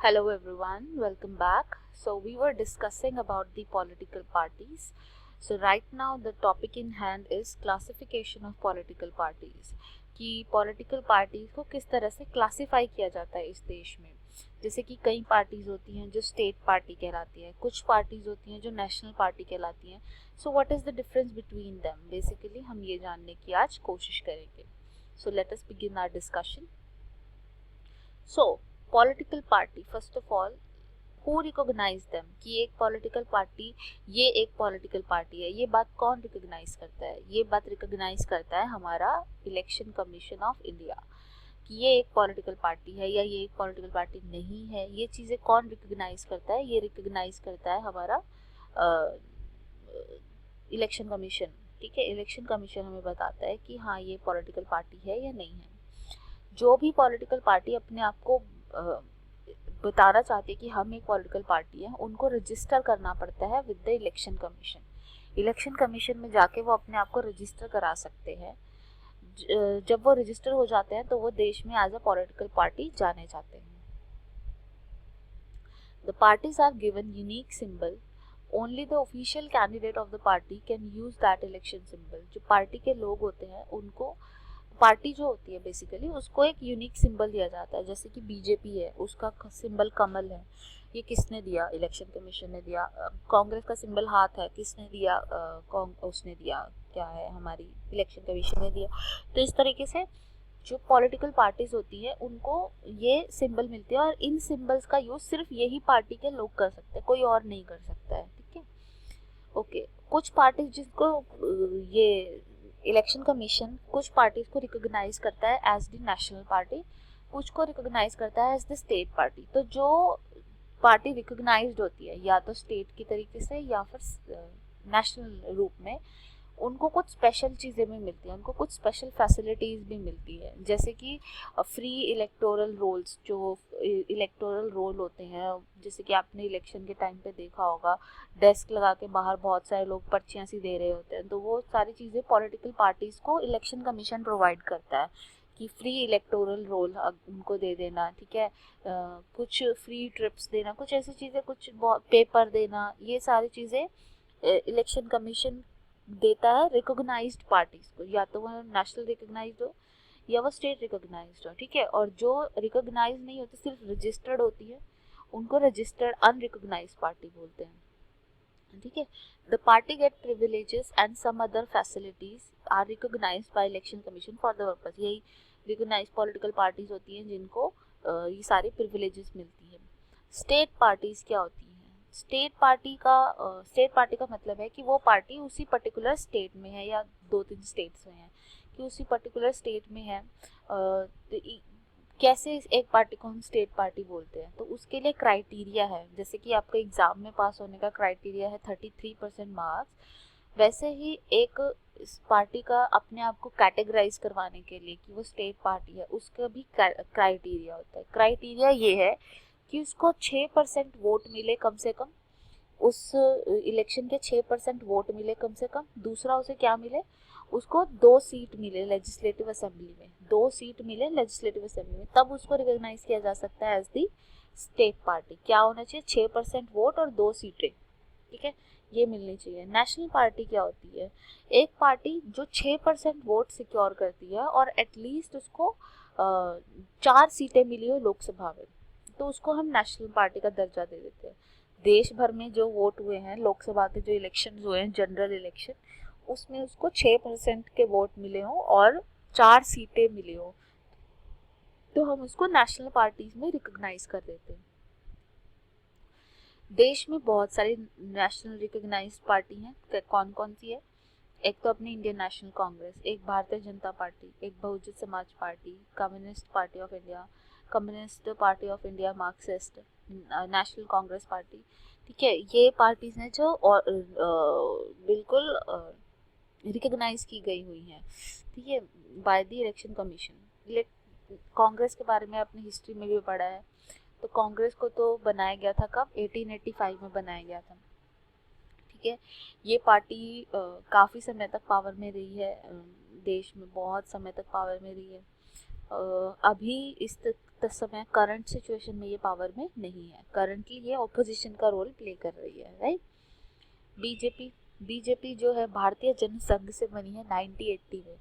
Hello everyone, welcome back. So we were discussing about the political parties. So right now the topic in hand is classification of political parties. कि political parties को किस तरह से classify किया जाता है इस देश में. जैसे कि कई पार्टीज होती हैं जो स्टेट पार्टी कहलाती है, कुछ पार्टीज होती हैं जो नेशनल पार्टी कहलाती हैं. So what is the difference between them, basically हम ये जानने की आज कोशिश करेंगे. So let us begin our discussion. So political party, first of all who recognise them, कि एक पॉलिटिकल पार्टी, ये एक पॉलिटिकल पार्टी है, ये बात कौन रिकॉग्नाइज करता है? ये बात रिकॉग्नाइज करता है हमारा इलेक्शन कमीशन ऑफ इंडिया, कि ये एक पॉलिटिकल पार्टी है या ये एक पॉलिटिकल पार्टी नहीं है. ये चीज़ें कौन रिकॉग्नाइज करता है? ये रिकॉग्नाइज करता है हमारा इलेक्शन कमीशन. ठीक है, इलेक्शन कमीशन हमें बताता है कि हाँ ये पॉलिटिकल पार्टी है या नहीं है. जो भी पॉलिटिकल पार्टी अपने आप को बताना चाहती है कि हम एक पॉलिटिकल पार्टी है, उनको रजिस्टर करना पड़ता है with the election commission. Election commission में जाके वो अपने आप को रजिस्टर करा सकते हैं. जब वो रजिस्टर हो जाते हैं तो वो देश में एज अ पॉलिटिकल पार्टी जाने जाते हैं. The parties are given unique symbol. Only the official candidate of the party can use that election symbol. जो पार्टी के लोग होते हैं उनको, पार्टी जो होती है बेसिकली, उसको एक यूनिक सिंबल दिया जाता है. जैसे कि बीजेपी है, उसका सिंबल कमल है. ये किसने दिया? इलेक्शन कमीशन ने दिया. कांग्रेस का सिंबल हाथ है, किसने दिया? उसने दिया, क्या है, हमारी इलेक्शन कमीशन ने दिया. तो इस तरीके से जो पॉलिटिकल पार्टीज होती है उनको ये सिंबल मिलते हैं, और इन सिंबल्स का यूज सिर्फ यही पार्टी के लोग कर सकते हैं, कोई और नहीं कर सकता है. ठीक है, ओके. कुछ पार्टीज जिसको ये इलेक्शन कमीशन कुछ पार्टीज को रिकॉग्नाइज करता है एज द नेशनल पार्टी, कुछ को रिकॉग्नाइज करता है एज द स्टेट पार्टी. तो जो पार्टी रिकॉग्नाइज्ड होती है या तो स्टेट की तरीके से या फिर नेशनल रूप में, उनको कुछ स्पेशल चीज़ें भी मिलती हैं, उनको कुछ स्पेशल फैसिलिटीज़ भी मिलती है. जैसे कि फ्री इलेक्टोरल रोल्स, जो इलेक्टोरल रोल होते हैं, जैसे कि आपने इलेक्शन के टाइम पे देखा होगा, डेस्क लगा के बाहर बहुत सारे लोग पर्चियाँ सी दे रहे होते हैं. तो वो सारी चीज़ें पॉलिटिकल पार्टीज़ को इलेक्शन कमीशन प्रोवाइड करता है कि फ्री इलेक्टोरल रोल उनको दे देना. ठीक है, कुछ फ्री ट्रिप्स देना, कुछ ऐसी चीज़ें, कुछ पेपर देना, ये सारी चीज़ें इलेक्शन कमीशन देता है रिकॉग्नाइज्ड पार्टीज को, या तो वो नेशनल रिकॉग्नाइज्ड हो या वो स्टेट रिकॉग्नाइज्ड हो. ठीक है, और जो रिकॉग्नाइज नहीं होती, सिर्फ रजिस्टर्ड होती है, उनको रजिस्टर्ड अनरिकॉग्नाइज्ड पार्टी बोलते हैं. ठीक है, the party get privileges and some other facilities are recognised by election commission for the purpose. यही रिकॉग्नाइज्ड पॉलिटिकल पार्टीज होती हैं जिनको ये सारी प्रिविलेजेस मिलती है. स्टेट पार्टीज क्या होती है? स्टेट पार्टी का मतलब है कि वो पार्टी उसी पर्टिकुलर स्टेट में है या दो तीन स्टेट्स में है, कि उसी पर्टिकुलर स्टेट में है. कैसे एक पार्टी को हम स्टेट पार्टी बोलते हैं? तो उसके लिए क्राइटेरिया है. जैसे कि आपका एग्जाम में पास होने का क्राइटेरिया है 33% मार्क्स, वैसे ही एक इस पार्टी का अपने आप को कैटेगराइज करवाने के लिए कि वो स्टेट पार्टी है, उसका भी क्राइटेरिया होता है. क्राइटेरिया ये है कि उसको 6% वोट मिले कम से कम, उस इलेक्शन के 6% वोट मिले कम से कम. दूसरा उसे क्या मिले? उसको 2 सीट मिले लेजिस्लेटिव असेंबली में, 2 सीट मिले लेजिस्लेटिव असेंबली में, तब उसको रिकॉग्नाइज किया जा सकता है एज दी स्टेट पार्टी. क्या होना चाहिए? 6% वोट और 2 सीटें. ठीक है, ये मिलनी चाहिए. नेशनल पार्टी क्या होती है? एक पार्टी जो 6% वोट सिक्योर करती है और एटलीस्ट उसको 4 सीटें मिली हो लोकसभा में, तो उसको हम नेशनल पार्टी का दर्जा दे देते हैं. देश भर में जो वोट हुए हैं, लोकसभा के जो इलेक्शन हुए हैं, जनरल इलेक्शन, उसमें उसको 6% के वोट मिले हों और 4 सीटें मिली हो, तो हम उसको नेशनल पार्टीज में रिकॉग्नाइज कर देते हैं. देश में बहुत सारी नेशनल रिकॉग्नाइज्ड पार्टी हैं. कौन कौन सी है? एक तो अपनी इंडियन नेशनल कांग्रेस, एक भारतीय जनता पार्टी, एक Bahujan Samaj party, communist party of India, communist party of India, Marxist, national Congress party. ठीक है, ये पार्टीज हैं जो बिल्कुल रिकॉग्नाइज की गई हुई हैं. ठीक है, by the election commission. Congress के बारे में आपने हिस्ट्री में भी पढ़ा है. तो कांग्रेस को तो बनाया गया था कब? 1885 में बनाया गया था. ठीक है, ये पार्टी काफ़ी समय तक पावर में रही है, देश में बहुत समय तक पावर में रही है. अभी इस इस समय करंट सिचुएशन में ये पावर में नहीं है, करंटली ये ऑपोजिशन का रोल प्ले कर रही है, राइट। बीजेपी जो है भारतीय जनसंघ से बनी है 1980 में।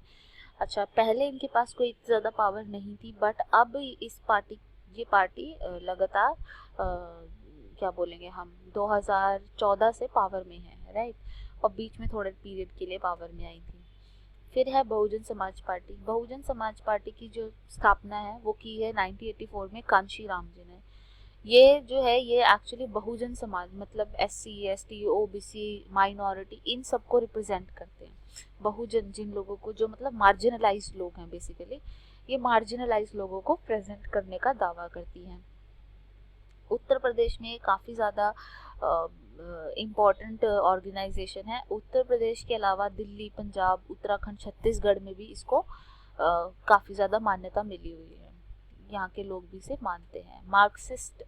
अच्छा, पहले इनके पास कोई इतनी ज़्यादा पावर नहीं थी, बट अब ये पार्टी लगातार क्या बोलेंगे हम 2014 से पावर में है, राइट। और बीच में थोड़े पीरियड के लिए पावर में आई थी। फिर है बहुजन समाज पार्टी। बहुजन समाज पार्टी की जो स्थापना है वो की है 1984 में कांशीराम जी ने। ये जो है ये एक्चुअली बहुजन समाज मतलब SC ST OBC माइनॉरिटी इन सबको रिप्रेजेंट करते हैं। बहुजन जिन लोगों को जो मतलब मार्जिनलाइज्ड लोग हैं बेसिकली, ये मार्जिनलाइज्ड लोगों को प्रेजेंट करने का दावा करती है। उत्तर प्रदेश में काफ़ी ज़्यादा इम्पॉर्टेंट ऑर्गेनाइजेशन है। उत्तर प्रदेश के अलावा दिल्ली, पंजाब, उत्तराखंड, छत्तीसगढ़ में भी इसको काफ़ी ज़्यादा मान्यता मिली हुई है। यहाँ के लोग भी इसे मानते हैं। मार्क्सिस्ट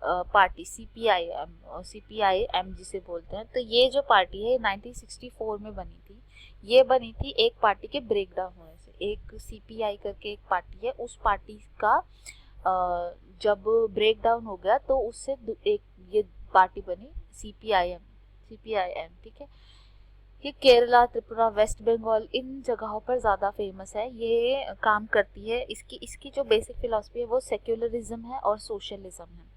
पार्टी CPIM जिसे बोलते हैं, तो ये जो पार्टी है 1964 में बनी थी। ये बनी थी एक पार्टी के ब्रेक डाउन होने से। एक CPI करके एक पार्टी है, उस पार्टी का जब ब्रेक डाउन हो गया तो उससे एक ये पार्टी बनी CPIM, ठीक है। ये केरला, त्रिपुरा, वेस्ट बंगाल इन जगहों पर ज़्यादा फेमस है। ये काम करती है, इसकी जो बेसिक फिलॉसफी है वो सेक्युलरिज्म है और सोशलिज्म है।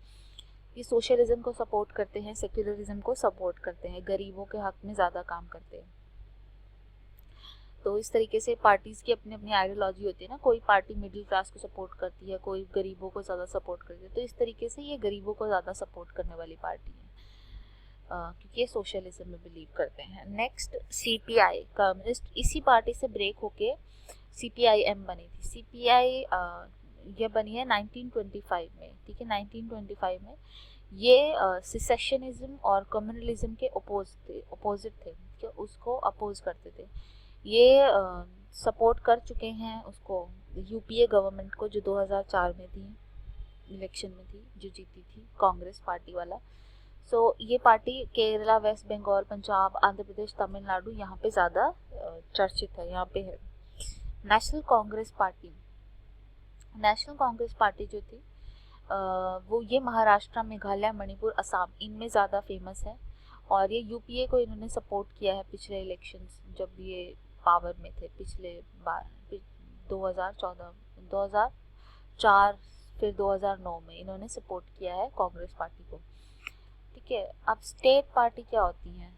ये सोशलिज्म को सपोर्ट करते हैं, सेक्युलरिज्म को सपोर्ट करते हैं, गरीबों के हक में ज़्यादा काम करते हैं। तो इस तरीके से पार्टीज़ की अपनी अपनी आइडियोलॉजी होती है ना, कोई पार्टी मिडिल क्लास को सपोर्ट करती है, कोई गरीबों को ज़्यादा सपोर्ट करती है। तो इस तरीके से ये गरीबों को ज़्यादा सपोर्ट करने वाली पार्टी है, क्योंकि ये सोशलिज्म में बिलीव करते हैं। नेक्स्ट CPI कम्युनिस्ट, इसी पार्टी से ब्रेक होके CPIM बनी थी। ये बनी है 1925 में, ठीक है। 1925 में ये सिसेशनिज्म और कम्युनलिज्म के अपोजिट थे, कि उसको अपोज करते थे। ये सपोर्ट कर चुके हैं उसको UPA गवर्नमेंट को, जो 2004 में थी, इलेक्शन में थी, जो जीती थी कांग्रेस पार्टी वाला। सो ये पार्टी केरला, वेस्ट बंगाल, पंजाब, आंध्र प्रदेश, तमिलनाडु यहाँ पे ज़्यादा चर्चित है, यहाँ पे है। नेशनल कांग्रेस पार्टी जो थी वो ये महाराष्ट्र, मेघालय, मणिपुर, असम इनमें ज़्यादा फेमस है। और ये UPA को इन्होंने सपोर्ट किया है पिछले इलेक्शंस जब ये पावर में थे, पिछले बार 2004 फिर 2009 में इन्होंने सपोर्ट किया है कांग्रेस पार्टी को, ठीक है। अब स्टेट पार्टी क्या होती हैं?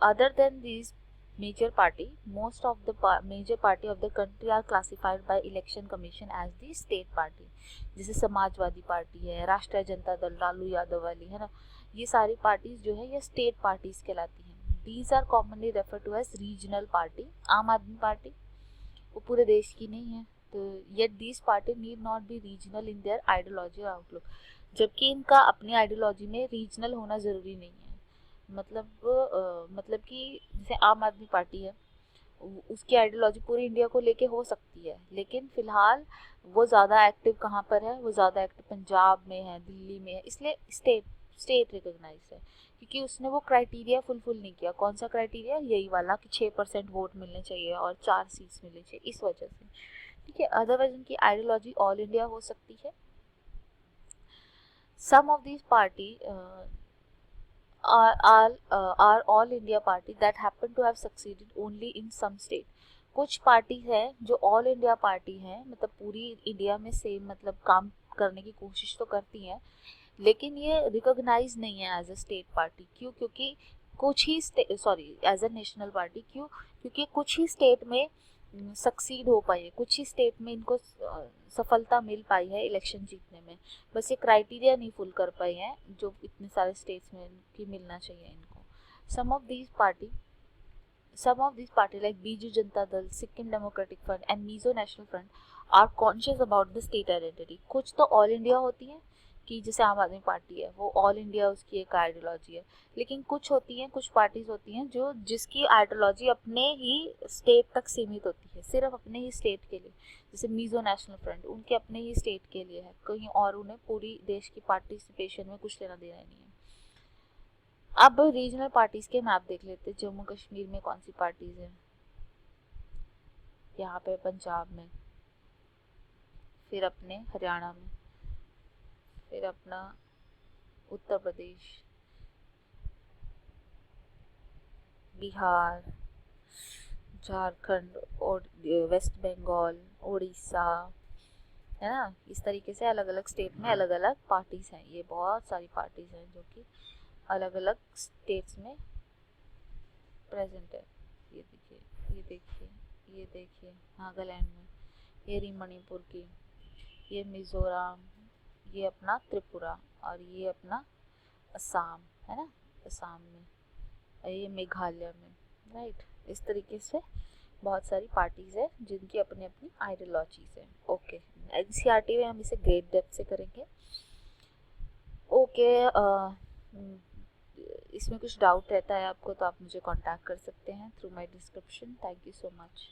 Other than these major party, most of the major party of the country are classified by election commission as the state party। जैसे समाजवादी पार्टी है, राष्ट्रीय जनता दल, लालू यादव वाली है ना, ये सारी पार्टीज जो है ये स्टेट पार्टीज कहलाती हैं। These are commonly referred to as regional party। आम आदमी पार्टी वो पूरे देश की नहीं है, तो yet these party need not be regional in their ideology or outlook। जबकि इनका अपनी आइडियोलॉजी में रीजनल होना ज़रूरी नहीं है। मतलब कि जैसे आम आदमी पार्टी है, उसकी आइडियोलॉजी पूरी इंडिया को लेके हो सकती है, लेकिन फिलहाल वो ज़्यादा एक्टिव कहाँ पर है? वो ज़्यादा एक्टिव पंजाब में है, दिल्ली में है, इसलिए स्टेट रिकॉग्नाइज है, क्योंकि उसने वो क्राइटेरिया फुलफिल नहीं किया। कौन सा क्राइटेरिया? यही वाला कि 6% वोट मिलने चाहिए और 4 सीट्स मिलनी चाहिए, इस वजह से, ठीक है। अदरवाइज उनकी आइडियोलॉजी ऑल इंडिया हो सकती है। Some of this party are all India party that happen to have succeeded only in some state। कुछ पार्टी है जो ऑल इंडिया पार्टी है, मतलब पूरी इंडिया में सेम मतलब काम करने की कोशिश तो करती हैं, लेकिन ये रिकॉग्नाइज नहीं है एज अ स्टेट पार्टी। क्यों? क्योंकि कुछ ही एज अ नेशनल पार्टी। क्यों? क्योंकि कुछ ही स्टेट में सक्सीड हो पाई है, कुछ ही स्टेट में इनको सफलता मिल पाई है इलेक्शन जीतने में, बस ये क्राइटेरिया नहीं फुल कर पाई हैं जो इतने सारे स्टेट्स में की मिलना चाहिए इनको। Some of this party like Biju Janata Dal, Sikkim Democratic Front and Mizo National Front are conscious about the state identity. कुछ तो ऑल इंडिया होती हैं, कि जैसे आम आदमी पार्टी है वो ऑल इंडिया उसकी एक आइडियोलॉजी है, लेकिन कुछ होती हैं, कुछ पार्टीज होती हैं जो जिसकी आइडियोलॉजी अपने ही स्टेट तक सीमित होती है, सिर्फ अपने ही स्टेट के लिए। जैसे मिजो नेशनल फ्रंट उनके अपने ही स्टेट के लिए है, कहीं और उन्हें पूरी देश की पार्टिसिपेशन में कुछ लेना देना नहीं है। अब रीजनल पार्टीज के मैप देख लेते हैं। जम्मू कश्मीर में कौन सी पार्टीज हैं? यहाँ पे पंजाब में, फिर अपने हरियाणा में, फिर अपना उत्तर प्रदेश, बिहार, झारखंड और वेस्ट बंगाल, उड़ीसा, है ना। इस तरीके से अलग अलग स्टेट में अलग अलग पार्टीज हैं। ये बहुत सारी पार्टीज हैं जो कि अलग अलग स्टेट्स में प्रेजेंट है। ये देखिए, ये देखिए, ये देखिए नागालैंड में, ये रही मणिपुर की, ये मिज़ोरम, ये अपना त्रिपुरा, और ये अपना असम, है ना, असम में, और ये मेघालय में, राइट। इस तरीके से बहुत सारी पार्टीज है जिनकी अपनी अपनी आइडियोलॉजीज है। ओके, एनसीईआरटी में हम इसे ग्रेट डेप्थ से करेंगे। ओके, इसमें कुछ डाउट रहता है आपको तो आप मुझे कांटेक्ट कर सकते हैं through my description. Thank you so much.